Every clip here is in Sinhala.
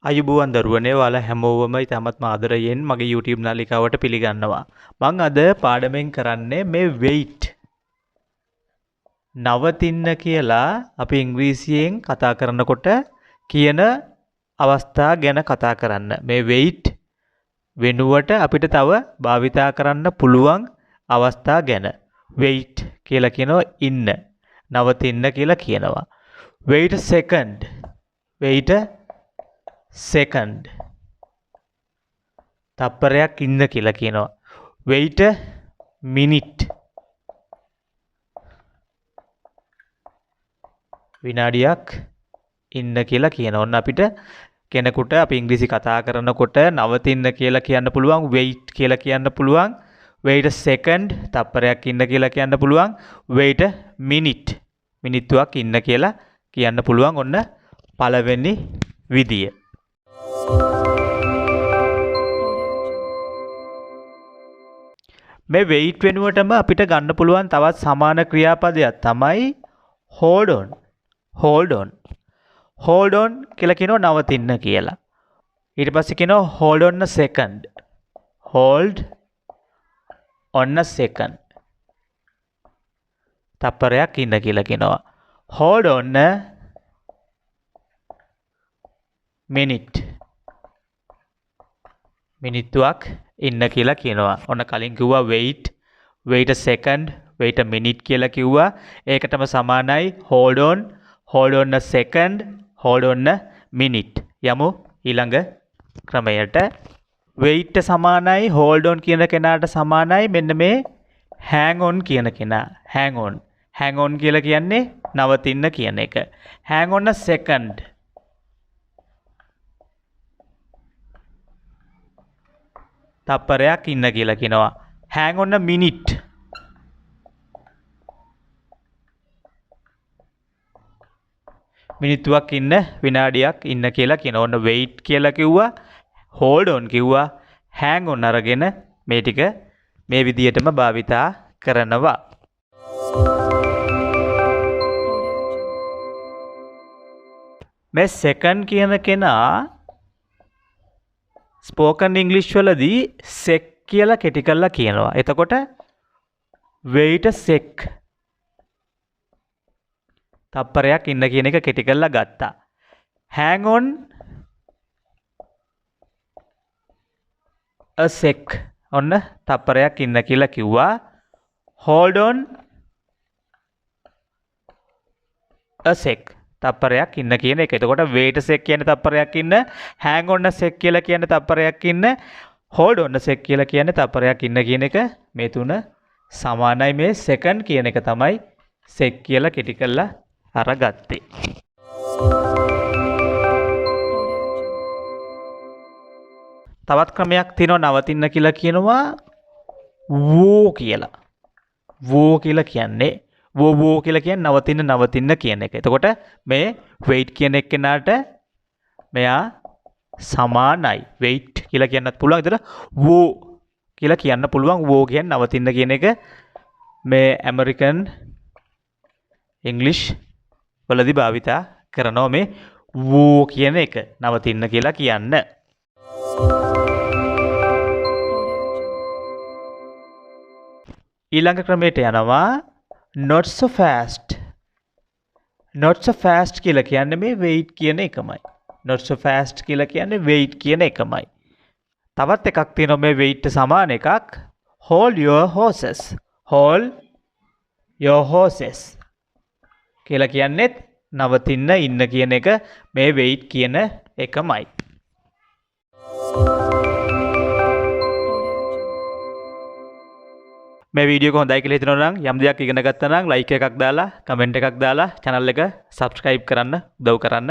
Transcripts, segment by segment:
අයුබෝවන් දරුවනේ ඔයාලා හැමෝවම ඉතාමත්ම ආදරයෙන් මගේ YouTube නාලිකාවට පිළිගන්නවා. මම අද පාඩමෙන් කරන්නේ මේ wait නවතින්න කියලා අපි ඉංග්‍රීසියෙන් කතා කරනකොට කියන අවස්ථා ගැන කතා කරන්න. මේ wait වෙනුවට අපිට තව භාවිතා කරන්න පුළුවන් අවස්ථා ගැන. wait කියලා කියනවා ඉන්න. නවතින්න කියලා කියනවා. wait a second. wait a second. තප්පරයක් ඉන්න කියලා කියනවා. wait a minute. විනාඩියක් ඉන්න කියලා කියනවා. ඔන්න අපිට කෙනෙකුට අපි ඉංග්‍රීසි කතා කරනකොට නවතින්න කියලා කියන්න පුළුවන්. wait කියලා කියන්න පුළුවන්. wait a second. තප්පරයක් ඉන්න කියලා කියන්න පුළුවන්. wait a minute. මිනිත්තුවක් ඉන්න කියලා කියන්න පුළුවන්. ඔන්න පළවෙනි විදිය. මේ wait වෙනුවටම අපිට ගන්න පුළුවන් තවත් සමාන ක්‍රියාපදයක් තමයි hold on. hold on. hold on කියලා කියනවා නවතින්න කියලා. ඊට පස්සේ කියනවා hold on a second. hold on a second. තප්පරයක් ඉන්න කියලා කියනවා. hold on a minute. මිනිත්තුවක් ඉන්න කියලා කියනවා. ඔන්න කලින් කිව්වා wait a second, wait a minute කියලා කිව්වා. ඒකටම සමානයි hold on a second, hold on a minute. යමු ඊළඟ ක්‍රමයට. wait සමානයි hold on කියන කෙනාට සමානයි මෙන්න මේ hang on කියන කෙනා. hang on කියලා කියන්නේ නවතින්න කියන එක. hang on a second. තප්පරයක් ඉන්න කියලා කියනවා. hang on a minute. මිනිත්තුවක් ඉන්න විනාඩියක් ඉන්න කියලා කියනවා. ඔන්න wait කියලා කිව්වා, hold on කිව්වා, hang on අරගෙන මේ ටික මේ විදිහටම භාවිතා කරනවා. මේ second කියන කෙනා ස්පෝකන් ඉංග්ලිෂ් වලදී sec කියලා කෙටි කරලා කියනවා. එතකොට wait a sec. තප්පරයක් ඉන්න කියන එක කෙටි කරලා ගත්තා. hang on a sec. ඔන්න තප්පරයක් ඉන්න කියලා කිව්වා. hold on a sec. තප්පරයක් ඉන්න කියන එක. එතකොට wait a sec කියන්නේ තප්පරයක් ඉන්න, hang on a sec කියලා කියන්නේ තප්පරයක් ඉන්න, hold on a sec කියලා කියන්නේ තප්පරයක් ඉන්න කියන එක. මේ තුන සමානයි. මේ second කියන එක තමයි sec කියලා කෙටි කරලා අරගත්තේ. තවත් ක්‍රමයක් තියෙනවා නවතින්න කියලා කියනවා වෝ කියලා. වෝ කියලා කියන්නේ වෝ කියලා කියන්නේ නවතින්න කියන එක. එතකොට මේ wait කියන එක්කෙනාට මෙයා සමානයි. wait කියලා කියන්නත් පුළුවන්. ඒතර වෝ කියලා කියන්න පුළුවන්. වෝ කියන්නේ නවතින්න කියන එක. මේ ඇමරිකන් ඉංග්ලිෂ් වලදී භාවිතා කරනවා මේ වෝ කියන එක නවතින්න කියලා කියන්න. ඊළඟ ක්‍රමයට යනවා not so fast. not so fast කියලා කියන්නේ මේ wait කියන එකමයි. not so fast කියලා කියන්නේ wait කියන එකමයි. තවත් එකක් තියෙනවා මේ wait සමාන එකක්. hold your horses. hold your horses කියලා කියන්නේත් නවතින්න ඉන්න කියන එක මේ wait කියන එකමයි. මේ වීඩියෝ එක හොඳයි කියලා හිතනවා නම් යම් දෙයක් ඉගෙන ගත්තා නම් like එකක් දාලා කමෙන්ට් එකක් දාලා channel එක subscribe කරන්න උදව් කරන්න.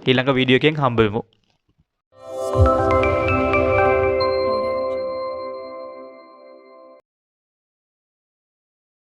ඊළඟ වීඩියෝ එකෙන් හම්බ වෙමු.